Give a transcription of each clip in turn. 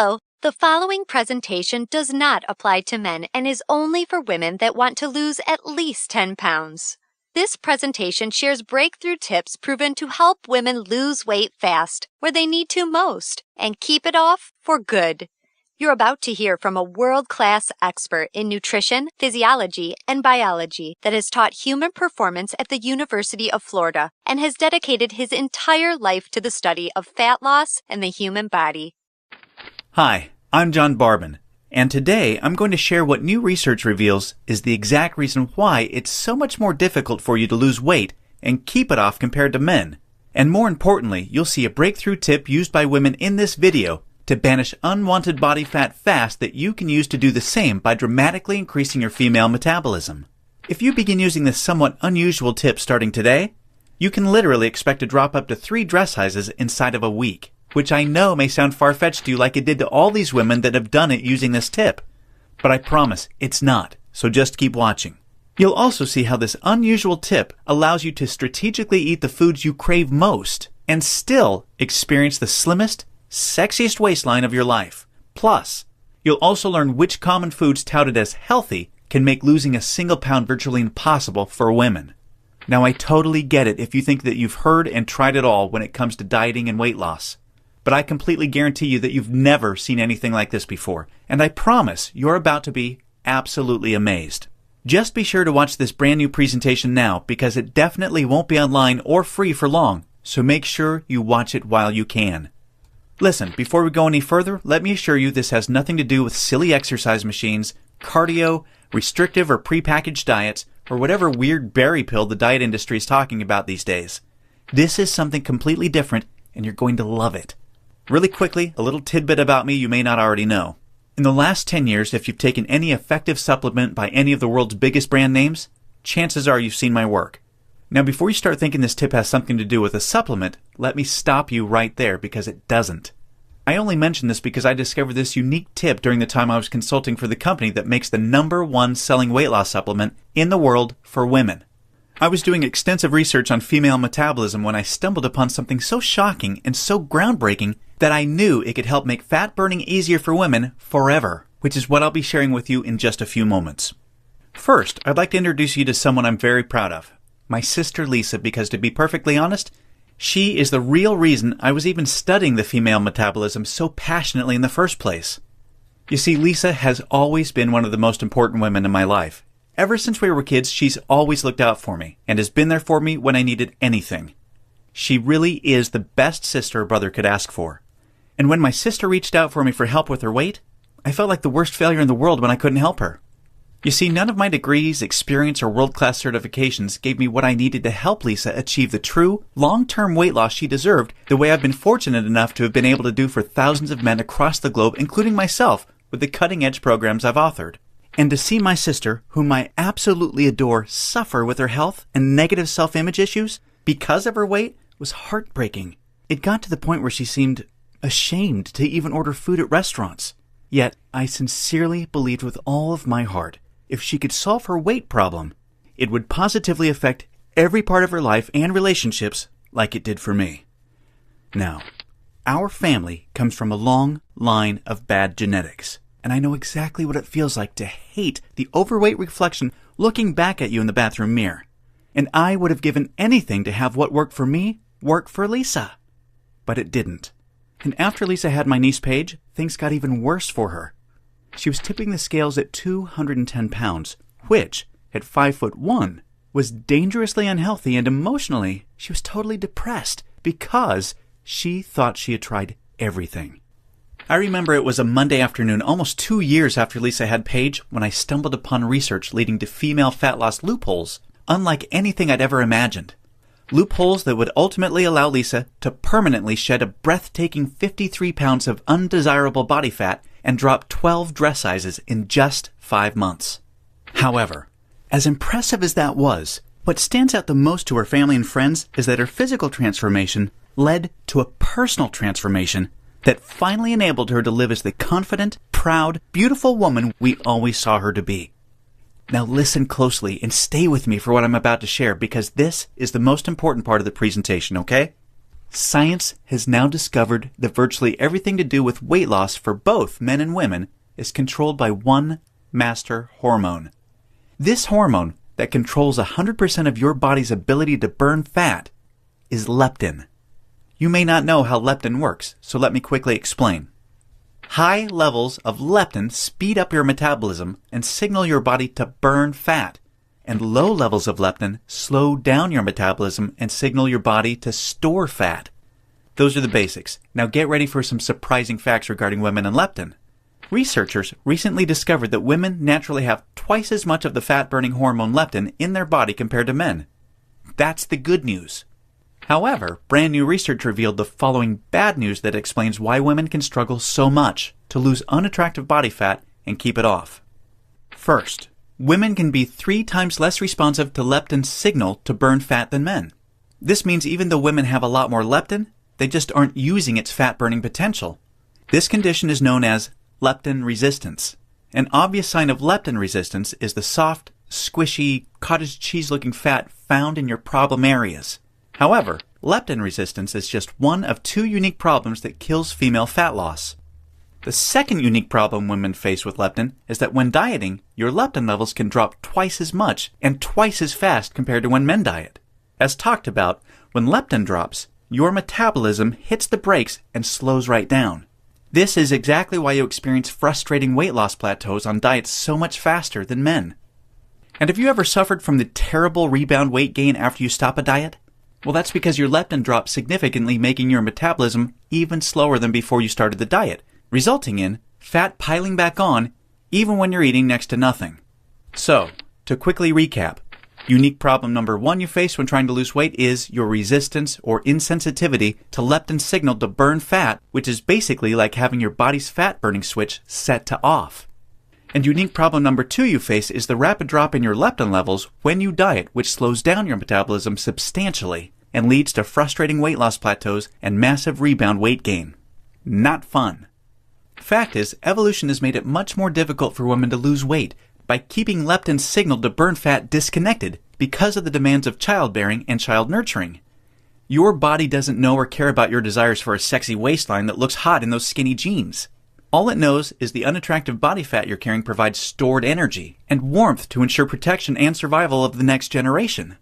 Hello, the following presentation does not apply to men and is only for women that want to lose at least 10 pounds. This presentation shares breakthrough tips proven to help women lose weight fast, where they need to most, and keep it off for good. You're about to hear from a world-class expert in nutrition, physiology, and biology that has taught human performance at the University of Florida and has dedicated his entire life to the study of fat loss and the human body. Hi, I'm John Barban, and today I'm going to share what new research reveals is the exact reason why it's so much more difficult for you to lose weight and keep it off compared to men. And more importantly, you'll see a breakthrough tip used by women in this video to banish unwanted body fat fast that you can use to do the same by dramatically increasing your female metabolism. If you begin using this somewhat unusual tip starting today, you can literally expect to drop up to 3 dress sizes inside of a week, which I know may sound far-fetched to you like it did to all these women that have done it using this tip. But I promise it's not, so just keep watching. You'll also see how this unusual tip allows you to strategically eat the foods you crave most and still experience the slimmest, sexiest waistline of your life. Plus, you'll also learn which common foods touted as healthy can make losing a single pound virtually impossible for women. Now, I totally get it if you think that you've heard and tried it all when it comes to dieting and weight loss. But I completely guarantee you that you've never seen anything like this before, and I promise you're about to be absolutely amazed. Just be sure to watch this brand new presentation now because it definitely won't be online or free for long, so make sure you watch it while you can. Listen, before we go any further, let me assure you this has nothing to do with silly exercise machines, cardio, restrictive or prepackaged diets, or whatever weird berry pill the diet industry is talking about these days. This is something completely different, and you're going to love it. Really quickly, a little tidbit about me you may not already know. In the last 10 years, if you've taken any effective supplement by any of the world's biggest brand names, chances are you've seen my work. Now, before you start thinking this tip has something to do with a supplement, let me stop you right there because it doesn't. I only mention this because I discovered this unique tip during the time I was consulting for the company that makes the #1 selling weight loss supplement in the world for women. I was doing extensive research on female metabolism when I stumbled upon something so shocking and so groundbreaking that I knew it could help make fat burning easier for women forever, which is what I'll be sharing with you in just a few moments. First, I'd like to introduce you to someone I'm very proud of, my sister Lisa, because to be perfectly honest, she is the real reason I was even studying the female metabolism so passionately in the first place. You see, Lisa has always been one of the most important women in my life. Ever since we were kids, she's always looked out for me and has been there for me when I needed anything. She really is the best sister a brother could ask for. And when my sister reached out for me for help with her weight, I felt like the worst failure in the world when I couldn't help her. You see, none of my degrees, experience, or world-class certifications gave me what I needed to help Lisa achieve the true, long-term weight loss she deserved the way I've been fortunate enough to have been able to do for thousands of men across the globe, including myself, with the cutting-edge programs I've authored. And to see my sister, whom I absolutely adore, suffer with her health and negative self-image issues because of her weight was heartbreaking. It got to the point where she seemed ashamed to even order food at restaurants. Yet, I sincerely believed with all of my heart, if she could solve her weight problem, it would positively affect every part of her life and relationships like it did for me. Now, our family comes from a long line of bad genetics, and I know exactly what it feels like to hate the overweight reflection looking back at you in the bathroom mirror. And I would have given anything to have what worked for me work for Lisa. But it didn't. And after Lisa had my niece Paige, things got even worse for her. She was tipping the scales at 210 pounds, which, at 5'1", was dangerously unhealthy, and emotionally, she was totally depressed because she thought she had tried everything. I remember it was a Monday afternoon, almost 2 years after Lisa had Paige, when I stumbled upon research leading to female fat loss loopholes, unlike anything I'd ever imagined. Loopholes that would ultimately allow Lisa to permanently shed a breathtaking 53 pounds of undesirable body fat and drop 12 dress sizes in just 5 months. However, as impressive as that was, what stands out the most to her family and friends is that her physical transformation led to a personal transformation that finally enabled her to live as the confident, proud, beautiful woman we always saw her to be. Now listen closely and stay with me for what I'm about to share because this is the most important part of the presentation, okay? Science has now discovered that virtually everything to do with weight loss for both men and women is controlled by one master hormone. This hormone that controls 100% of your body's ability to burn fat is leptin. You may not know how leptin works, so let me quickly explain. High levels of leptin speed up your metabolism and signal your body to burn fat, and low levels of leptin slow down your metabolism and signal your body to store fat. Those are the basics. Now get ready for some surprising facts regarding women and leptin. Researchers recently discovered that women naturally have twice as much of the fat-burning hormone leptin in their body compared to men. That's the good news. However, brand new research revealed the following bad news that explains why women can struggle so much to lose unattractive body fat and keep it off. First, women can be 3 times less responsive to leptin's signal to burn fat than men. This means even though women have a lot more leptin, they just aren't using its fat-burning potential. This condition is known as leptin resistance. An obvious sign of leptin resistance is the soft, squishy, cottage cheese-looking fat found in your problem areas. However, leptin resistance is just one of 2 unique problems that kills female fat loss. The second unique problem women face with leptin is that when dieting, your leptin levels can drop twice as much and twice as fast compared to when men diet. As talked about, when leptin drops, your metabolism hits the brakes and slows right down. This is exactly why you experience frustrating weight loss plateaus on diets so much faster than men. And have you ever suffered from the terrible rebound weight gain after you stop a diet? Well, that's because your leptin drops significantly, making your metabolism even slower than before you started the diet, resulting in fat piling back on even when you're eating next to nothing. So, to quickly recap, unique problem number 1 you face when trying to lose weight is your resistance or insensitivity to leptin's signal to burn fat, which is basically like having your body's fat-burning switch set to off. And unique problem number 2 you face is the rapid drop in your leptin levels when you diet, which slows down your metabolism substantially and leads to frustrating weight loss plateaus and massive rebound weight gain. Not fun. Fact is, evolution has made it much more difficult for women to lose weight by keeping leptin's signal to burn fat disconnected because of the demands of childbearing and child nurturing. Your body doesn't know or care about your desires for a sexy waistline that looks hot in those skinny jeans. All it knows is the unattractive body fat you're carrying provides stored energy and warmth to ensure protection and survival of the next generation.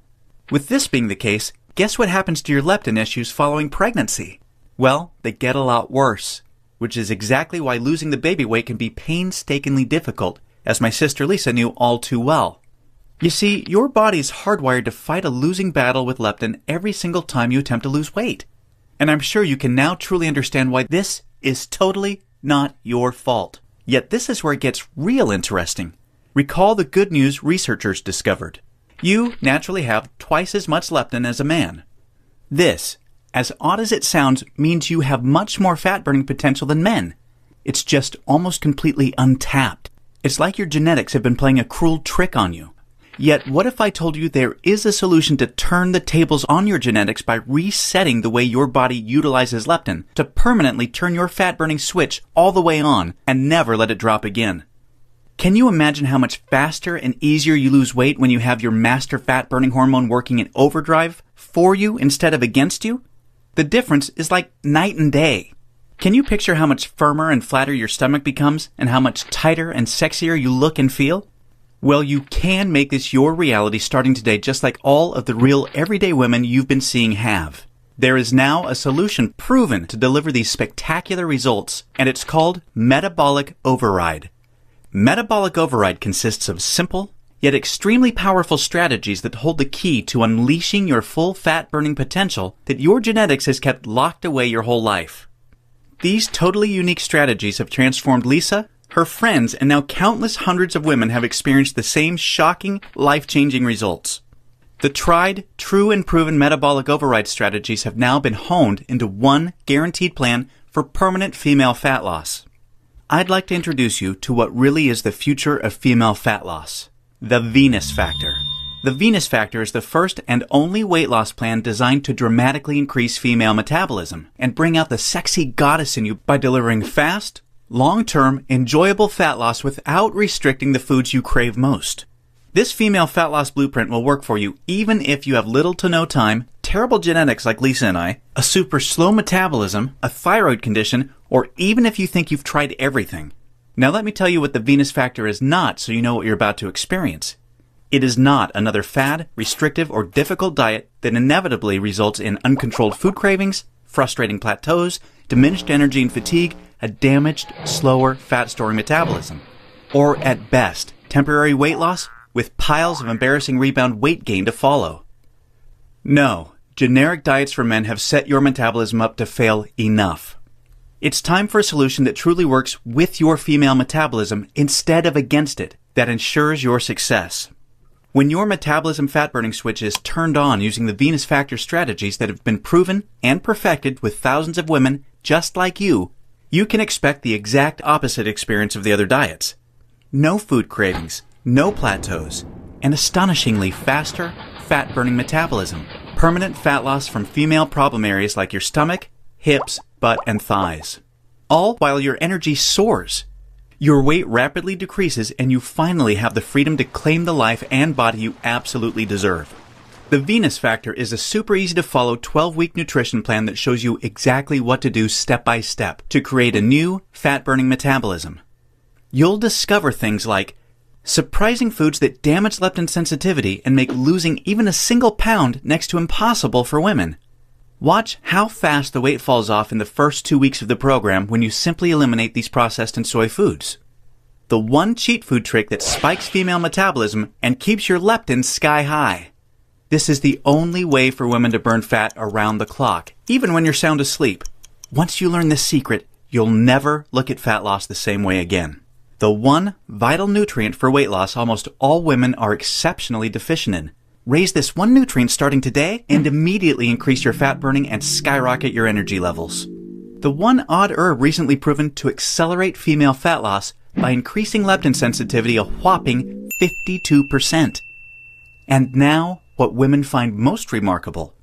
With this being the case, guess what happens to your leptin issues following pregnancy? Well, they get a lot worse, which is exactly why losing the baby weight can be painstakingly difficult, as my sister Lisa knew all too well. You see, your body is hardwired to fight a losing battle with leptin every single time you attempt to lose weight. And I'm sure you can now truly understand why this is totally not your fault. Yet this is where it gets real interesting. Recall the good news researchers discovered. You naturally have twice as much leptin as a man. This, as odd as it sounds, means you have much more fat-burning potential than men. It's just almost completely untapped. It's like your genetics have been playing a cruel trick on you. Yet, what if I told you there is a solution to turn the tables on your genetics by resetting the way your body utilizes leptin to permanently turn your fat-burning switch all the way on and never let it drop again? Can you imagine how much faster and easier you lose weight when you have your master fat-burning hormone working in overdrive for you instead of against you? The difference is like night and day. Can you picture how much firmer and flatter your stomach becomes and how much tighter and sexier you look and feel? Well, you can make this your reality starting today, just like all of the real everyday women you've been seeing have. There is now a solution proven to deliver these spectacular results, and it's called metabolic override. Metabolic override consists of simple, yet extremely powerful strategies that hold the key to unleashing your full fat-burning potential that your genetics has kept locked away your whole life. These totally unique strategies have transformed Lisa, her friends, and now countless hundreds of women have experienced the same shocking, life-changing results. The tried, true, and proven metabolic override strategies have now been honed into one guaranteed plan for permanent female fat loss. I'd like to introduce you to what really is the future of female fat loss, the Venus Factor. The Venus Factor is the first and only weight loss plan designed to dramatically increase female metabolism and bring out the sexy goddess in you by delivering fast, long-term, enjoyable fat loss without restricting the foods you crave most. This female fat loss blueprint will work for you even if you have little to no time, terrible genetics like Lisa and I, a super slow metabolism, a thyroid condition, or even if you think you've tried everything. Now let me tell you what the Venus Factor is not so you know what you're about to experience. It is not another fad, restrictive, or difficult diet that inevitably results in uncontrolled food cravings, frustrating plateaus, diminished energy and fatigue, a damaged, slower, fat-storing metabolism. Or at best, temporary weight loss with piles of embarrassing rebound weight gain to follow. No, generic diets for men have set your metabolism up to fail enough. It's time for a solution that truly works with your female metabolism instead of against it, that ensures your success. When your metabolism fat-burning switch is turned on using the Venus Factor strategies that have been proven and perfected with thousands of women just like you, you can expect the exact opposite experience of the other diets. No food cravings, no plateaus, an astonishingly faster, fat-burning metabolism, permanent fat loss from female problem areas like your stomach, hips, butt, and thighs. All while your energy soars. Your weight rapidly decreases and you finally have the freedom to claim the life and body you absolutely deserve. The Venus Factor is a super easy to follow 12-week nutrition plan that shows you exactly what to do step by step to create a new, fat-burning metabolism. You'll discover things like surprising foods that damage leptin sensitivity and make losing even a single pound next to impossible for women. Watch how fast the weight falls off in the first 2 weeks of the program when you simply eliminate these processed and soy foods. The one cheat food trick that spikes female metabolism and keeps your leptin sky high. This is the only way for women to burn fat around the clock, even when you're sound asleep. Once you learn this secret, you'll never look at fat loss the same way again. The one vital nutrient for weight loss almost all women are exceptionally deficient in. Raise this one nutrient starting today and immediately increase your fat burning and skyrocket your energy levels. The one odd herb recently proven to accelerate female fat loss by increasing leptin sensitivity a whopping 52%. And now, what women find most remarkable.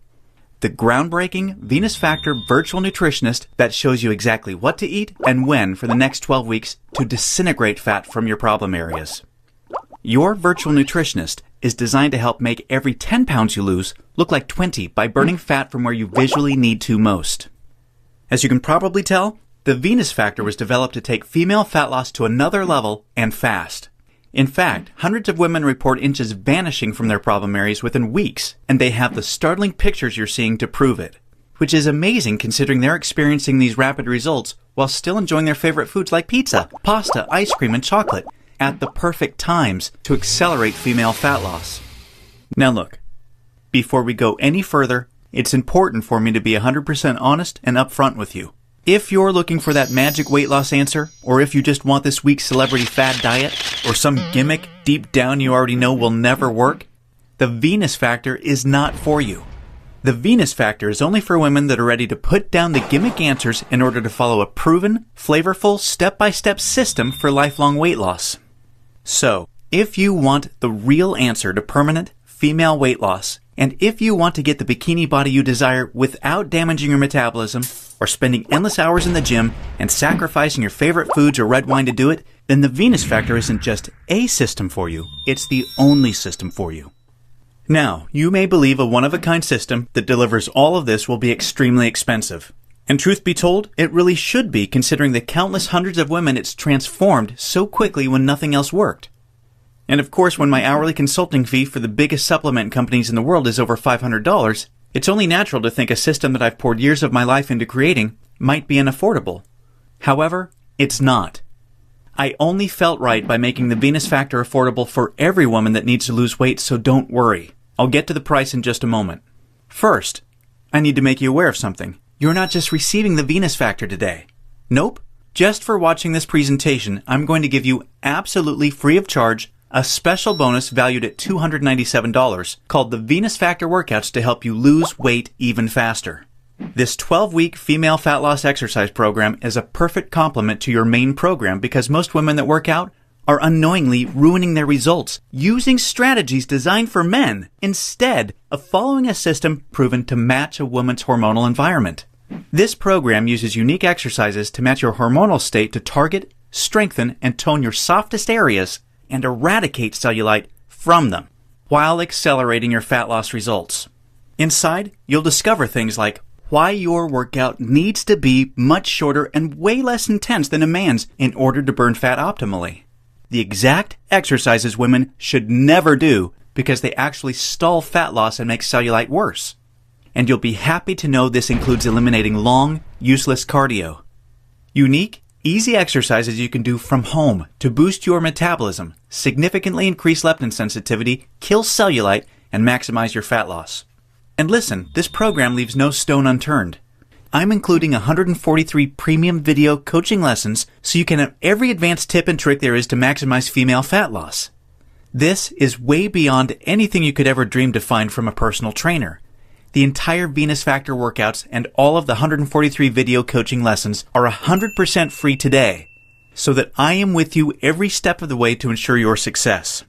The groundbreaking Venus Factor virtual nutritionist that shows you exactly what to eat and when for the next 12 weeks to disintegrate fat from your problem areas. Your virtual nutritionist is designed to help make every 10 pounds you lose look like 20 by burning fat from where you visually need to most. As you can probably tell, the Venus Factor was developed to take female fat loss to another level and fast. In fact, hundreds of women report inches vanishing from their problem areas within weeks, and they have the startling pictures you're seeing to prove it, which is amazing considering they're experiencing these rapid results while still enjoying their favorite foods like pizza, pasta, ice cream, and chocolate at the perfect times to accelerate female fat loss. Now look, before we go any further, it's important for me to be 100% honest and upfront with you. If you're looking for that magic weight loss answer, or if you just want this week's celebrity fad diet, or some gimmick deep down you already know will never work, the Venus Factor is not for you. The Venus Factor is only for women that are ready to put down the gimmick answers in order to follow a proven, flavorful, step-by-step system for lifelong weight loss. So, if you want the real answer to permanent female weight loss, and if you want to get the bikini body you desire without damaging your metabolism, or spending endless hours in the gym and sacrificing your favorite foods or red wine to do it, then the Venus Factor isn't just a system for you, it's the only system for you. Now, you may believe a one-of-a-kind system that delivers all of this will be extremely expensive. And truth be told, it really should be considering the countless hundreds of women it's transformed so quickly when nothing else worked. And of course, when my hourly consulting fee for the biggest supplement companies in the world is over $500, it's only natural to think a system that I've poured years of my life into creating might be unaffordable. However, it's not. I only felt right by making the Venus Factor affordable for every woman that needs to lose weight, so don't worry. I'll get to the price in just a moment. First, I need to make you aware of something. You're not just receiving the Venus Factor today. Nope. Just for watching this presentation, I'm going to give you absolutely free of charge a special bonus valued at $297 called the Venus Factor Workouts to help you lose weight even faster. This 12-week female fat loss exercise program is a perfect complement to your main program because most women that work out are unknowingly ruining their results using strategies designed for men instead of following a system proven to match a woman's hormonal environment. This program uses unique exercises to match your hormonal state to target, strengthen, and tone your softest areas and eradicate cellulite from them while accelerating your fat loss results. Inside, you'll discover things like why your workout needs to be much shorter and way less intense than a man's in order to burn fat optimally. The exact exercises women should never do because they actually stall fat loss and make cellulite worse. And you'll be happy to know this includes eliminating long, useless cardio. Unique, easy exercises you can do from home to boost your metabolism, significantly increase leptin sensitivity, kill cellulite, and maximize your fat loss. And listen, this program leaves no stone unturned. I'm including 143 premium video coaching lessons so you can have every advanced tip and trick there is to maximize female fat loss. This is way beyond anything you could ever dream to find from a personal trainer. The entire Venus Factor workouts and all of the 143 video coaching lessons are 100% free today, so that I am with you every step of the way to ensure your success.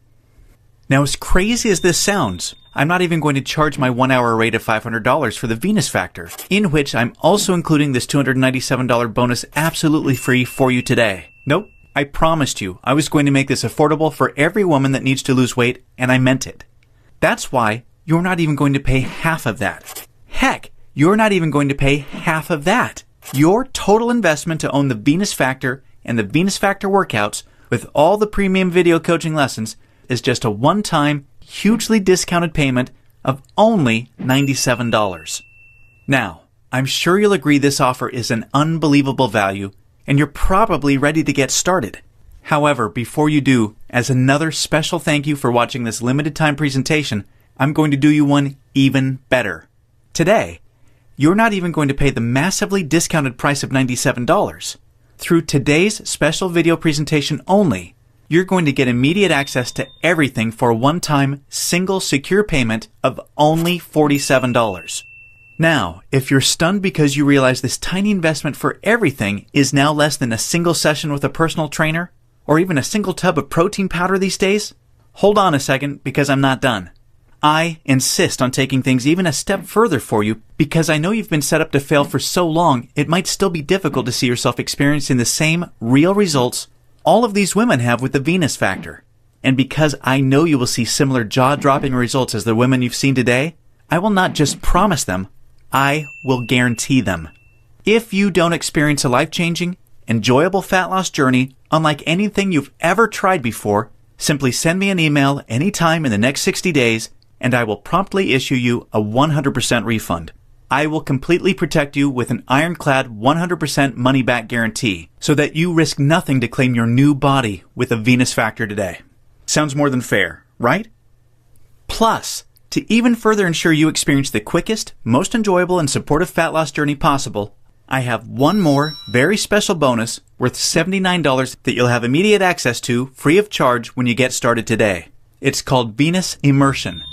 Now, as crazy as this sounds, I'm not even going to charge my 1-hour rate of $500 for the Venus Factor, in which I'm also including this $297 bonus absolutely free for you today. Nope, I promised you I was going to make this affordable for every woman that needs to lose weight, and I meant it. That's why you're not even going to pay half of that. Heck, you're not even going to pay half of that. Your total investment to own the Venus Factor and the Venus Factor workouts with all the premium video coaching lessons is just a one-time, hugely discounted payment of only $97. Now, I'm sure you'll agree this offer is an unbelievable value, and you're probably ready to get started. However, before you do, as another special thank you for watching this limited time presentation, I'm going to do you one even better. Today, you're not even going to pay the massively discounted price of $97. Through today's special video presentation only, you're going to get immediate access to everything for a one-time, single, secure payment of only $47. Now, if you're stunned because you realize this tiny investment for everything is now less than a single session with a personal trainer, or even a single tub of protein powder these days, hold on a second because I'm not done. I insist on taking things even a step further for you because I know you've been set up to fail for so long it might still be difficult to see yourself experiencing the same real results all of these women have with the Venus Factor. And because I know you will see similar jaw-dropping results as the women you've seen today, I will not just promise them, I will guarantee them. If you don't experience a life-changing, enjoyable fat loss journey unlike anything you've ever tried before, simply send me an email anytime in the next 60 days and I will promptly issue you a 100% refund. I will completely protect you with an ironclad 100% money-back guarantee so that you risk nothing to claim your new body with a Venus Factor today. Sounds more than fair, right? Plus, to even further ensure you experience the quickest, most enjoyable and supportive fat loss journey possible, I have one more very special bonus worth $79 that you'll have immediate access to free of charge when you get started today. It's called Venus Immersion.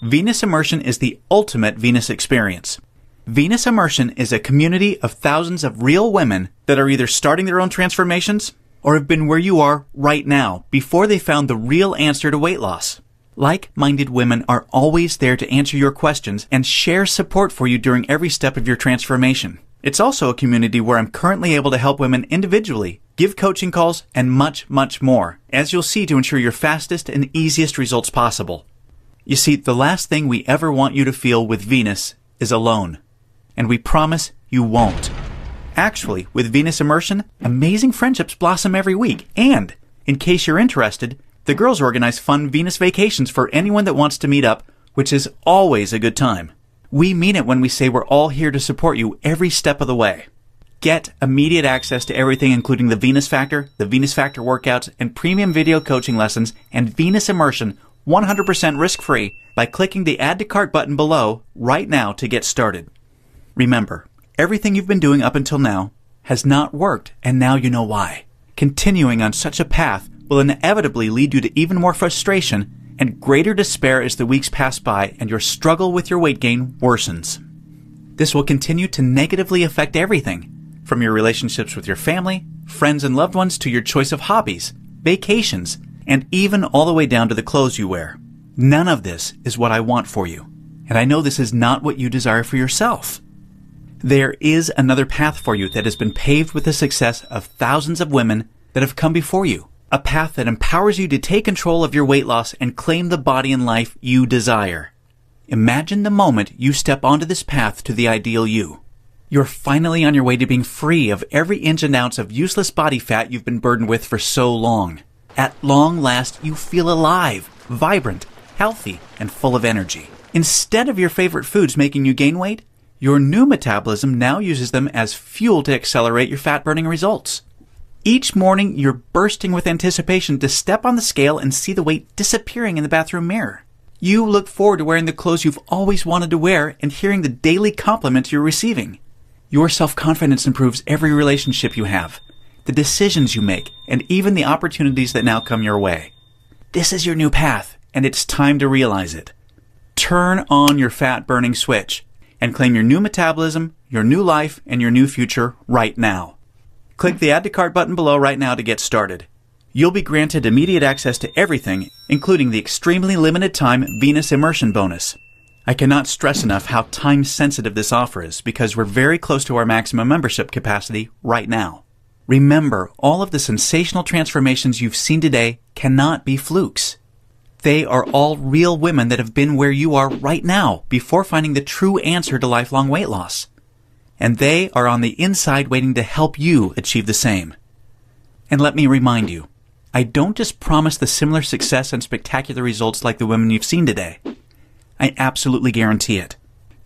Venus Immersion is the ultimate Venus experience. Venus Immersion is a community of thousands of real women that are either starting their own transformations or have been where you are right now before they found the real answer to weight loss. Like-minded women are always there to answer your questions and share support for you during every step of your transformation. It's also a community where I'm currently able to help women individually, give coaching calls, and much, much more, as you'll see, to ensure your fastest and easiest results possible. You see, the last thing we ever want you to feel with Venus is alone. And we promise you won't. Actually, with Venus Immersion, amazing friendships blossom every week. And, in case you're interested, the girls organize fun Venus vacations for anyone that wants to meet up, which is always a good time. We mean it when we say we're all here to support you every step of the way. Get immediate access to everything including the Venus Factor workouts, and premium video coaching lessons, and Venus Immersion 100% risk-free by clicking the Add to Cart button below right now to get started. Remember, everything you've been doing up until now has not worked, and now you know why. Continuing on such a path will inevitably lead you to even more frustration and greater despair as the weeks pass by and your struggle with your weight gain worsens. This will continue to negatively affect everything, from your relationships with your family, friends and loved ones, to your choice of hobbies, vacations, and even all the way down to the clothes you wear. None of this is what I want for you, and I know this is not what you desire for yourself. There is another path for you that has been paved with the success of thousands of women that have come before you. A path that empowers you to take control of your weight loss and claim the body and life you desire. Imagine the moment you step onto this path to the ideal you. You're finally on your way to being free of every inch and ounce of useless body fat you've been burdened with for so long. At long last, you feel alive, vibrant, healthy, and full of energy. Instead of your favorite foods making you gain weight, your new metabolism now uses them as fuel to accelerate your fat-burning results. Each morning, you're bursting with anticipation to step on the scale and see the weight disappearing in the bathroom mirror. You look forward to wearing the clothes you've always wanted to wear and hearing the daily compliments you're receiving. Your self-confidence improves every relationship you have, the decisions you make, and even the opportunities that now come your way. This is your new path, and it's time to realize it. Turn on your fat-burning switch and claim your new metabolism, your new life, and your new future right now. Click the Add to Cart button below right now to get started. You'll be granted immediate access to everything, including the extremely limited time Venus Immersion bonus. I cannot stress enough how time-sensitive this offer is because we're very close to our maximum membership capacity right now. Remember, all of the sensational transformations you've seen today cannot be flukes. They are all real women that have been where you are right now before finding the true answer to lifelong weight loss. And they are on the inside waiting to help you achieve the same. And let me remind you, I don't just promise the similar success and spectacular results like the women you've seen today. I absolutely guarantee it.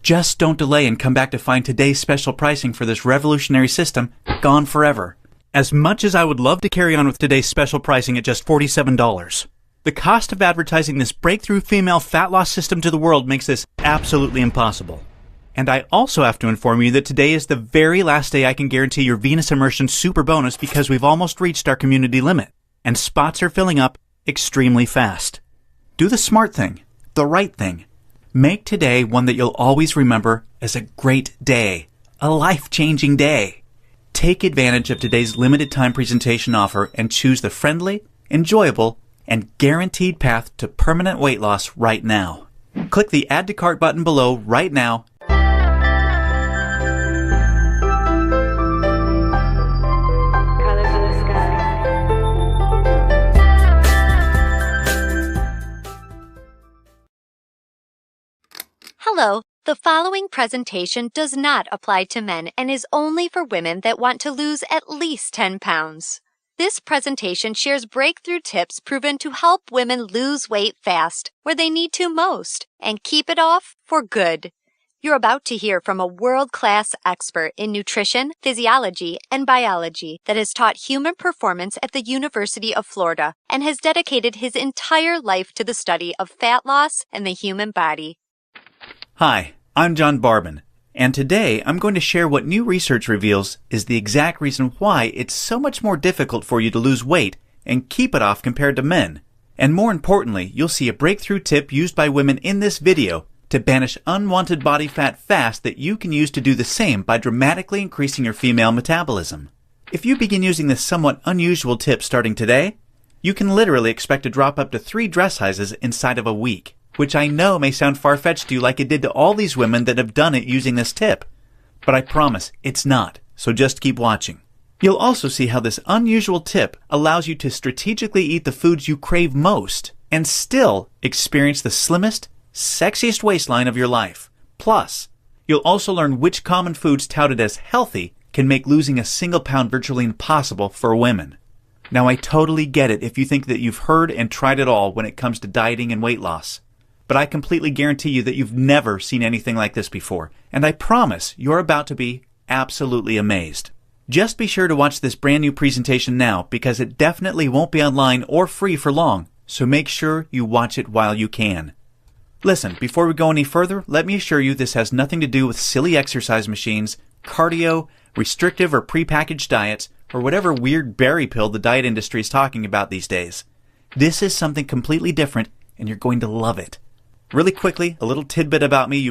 Just don't delay and come back to find today's special pricing for this revolutionary system gone forever. As much as I would love to carry on with today's special pricing at just $47, the cost of advertising this breakthrough female fat loss system to the world makes this absolutely impossible. And I also have to inform you that today is the very last day I can guarantee your Venus Immersion super bonus because we've almost reached our community limit, and spots are filling up extremely fast. Do the smart thing, the right thing. Make today one that you'll always remember as a great day, a life-changing day. Take advantage of today's limited time presentation offer and choose the friendly, enjoyable, and guaranteed path to permanent weight loss right now. Click the Add to Cart button below right now. Hello, the following presentation does not apply to men and is only for women that want to lose at least 10 pounds. This presentation shares breakthrough tips proven to help women lose weight fast, where they need to most, and keep it off for good. You're about to hear from a world-class expert in nutrition, physiology, and biology that has taught human performance at the University of Florida and has dedicated his entire life to the study of fat loss and the human body. Hi, I'm John Barbin, and today I'm going to share what new research reveals is the exact reason why it's so much more difficult for you to lose weight and keep it off compared to men. And more importantly, you'll see a breakthrough tip used by women in this video to banish unwanted body fat fast that you can use to do the same by dramatically increasing your female metabolism. If you begin using this somewhat unusual tip starting today, you can literally expect to drop up to 3 dress sizes inside of a week, which I know may sound far-fetched to you like it did to all these women that have done it using this tip. But I promise it's not, so just keep watching. You'll also see how this unusual tip allows you to strategically eat the foods you crave most and still experience the slimmest, sexiest waistline of your life. Plus, you'll also learn which common foods touted as healthy can make losing a single pound virtually impossible for women. Now, I totally get it if you think that you've heard and tried it all when it comes to dieting and weight loss. But I completely guarantee you that you've never seen anything like this before, and I promise you're about to be absolutely amazed. Just be sure to watch this brand new presentation now because it definitely won't be online or free for long, so make sure you watch it while you can. Listen, before we go any further, let me assure you this has nothing to do with silly exercise machines, cardio, restrictive or prepackaged diets, or whatever weird berry pill the diet industry is talking about these days. This is something completely different, and you're going to love it. Really quickly, a little tidbit about me you may